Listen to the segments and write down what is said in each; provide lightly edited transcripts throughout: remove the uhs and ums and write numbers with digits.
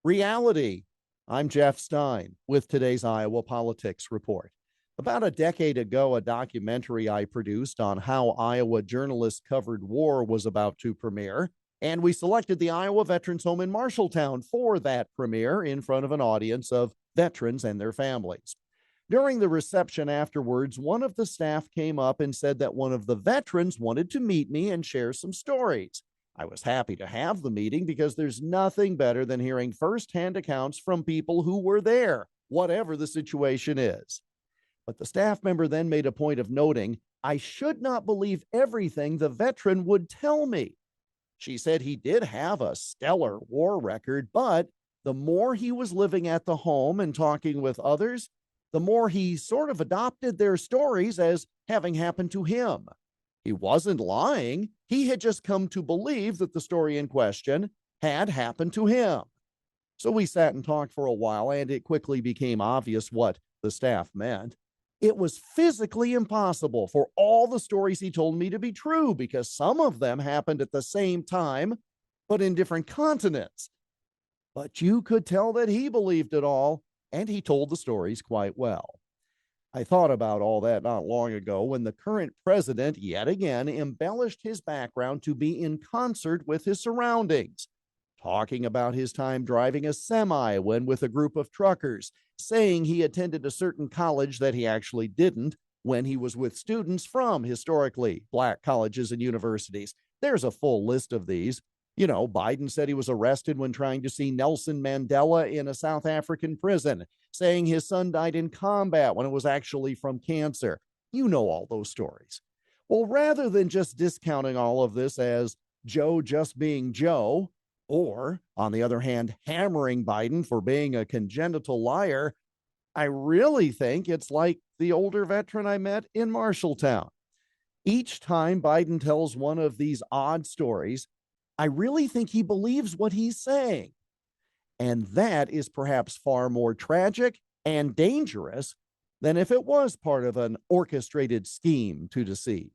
Reality. I'm Jeff Stein with today's Iowa Politics Report. About a decade ago, a documentary I produced on how Iowa journalists covered war was about to premiere, and we selected the Iowa Veterans Home in Marshalltown for that premiere in front of an audience of veterans and their families. During the reception afterwards, one of the staff came up and said that one of the veterans wanted to meet me and share some stories. I was happy to have the meeting because there's nothing better than hearing firsthand accounts from people who were there, whatever the situation is. But the staff member then made a point of noting, I should not believe everything the veteran would tell me. She said he did have a stellar war record, but the more he was living at the home and talking with others, the more he sort of adopted their stories as having happened to him. He wasn't lying. He had just come to believe that the story in question had happened to him. So we sat and talked for a while, and it quickly became obvious what the staff meant. It was physically impossible for all the stories he told me to be true because some of them happened at the same time, but in different continents. But you could tell that he believed it all, and he told the stories quite well. I thought about all that not long ago when the current president yet again embellished his background to be in concert with his surroundings, talking about his time driving a semi when with a group of truckers, saying he attended a certain college that he actually didn't when he was with students from historically black colleges and universities. There's a full list of these. You know, Biden said he was arrested when trying to see Nelson Mandela in a South African prison, saying his son died in combat when it was actually from cancer. You know all those stories. Well, rather than just discounting all of this as Joe just being Joe, or, on the other hand, hammering Biden for being a congenital liar, I really think it's like the older veteran I met in Marshalltown. Each time Biden tells one of these odd stories, I really think he believes what he's saying. And that is perhaps far more tragic and dangerous than if it was part of an orchestrated scheme to deceive.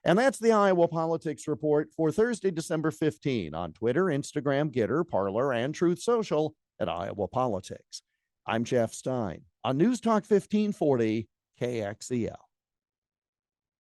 And that's the Iowa Politics Report for Thursday, December 15 on Twitter, Instagram, Getter, Parler, and Truth Social at Iowa Politics. I'm Jeff Stein on News Talk 1540 KXEL.